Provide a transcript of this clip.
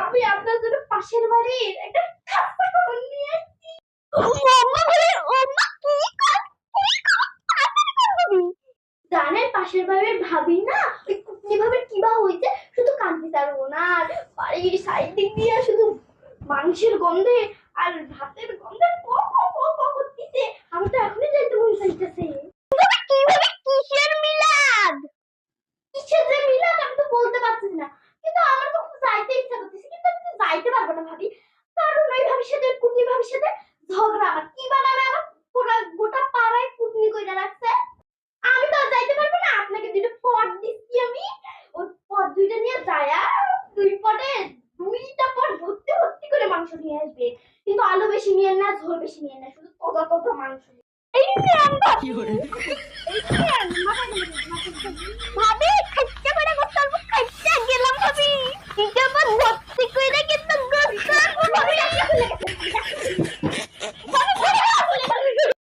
আমি আপনার জন্য পাশের বাড়ির একটা খাস্তা কবুতর নিয়ে আসছি। জানেন পাশের বাড়ির ভাবি না ওই কিভাবে কিবা হইছে, শুধু কান্দি তার ওনার বাড়ির সাইড দিক দিয়ে শুধু মাংসের গন্ধে আর ভাতের গন্ধে করতেছে। আমি তো এখনই যাইতে মন চাইতেছে। কিভাবে কিসের মিলাদ, কিসের যে মিলাদ আমি তো বলতে পারছি না, কিন্তু আমার তো খুব যাইতে ইচ্ছা করতেছে, কিন্তু আমি তো যাইতে পারবো না ভাবি, কারণ ওই ভাবির সাথে কুটনি ভাবির সাথে ঝগড়া। আমার কি বানাবে, আমার পুরো গোটা পাড়ায় কুটনি কইরা রাখছে। আমি তো আর যাইতে পারবো না, আপনাকে দুটো পট দিচ্ছি আমি, ওই পট দুইটা নিয়ে যায়া দুই পটে দুইটা পট ভর্তি ভর্তি করে মাংস নিয়ে আসবে, কিন্তু আলু বেশি নিয়ে না, ঝোল বেশি নিয়ে না, শুধু তোজা তোজা মাংস। এই নেন ভাবি, এই নেন ভাবি, খাইতে করে বসে গেলাম ভাবি, এটা আমার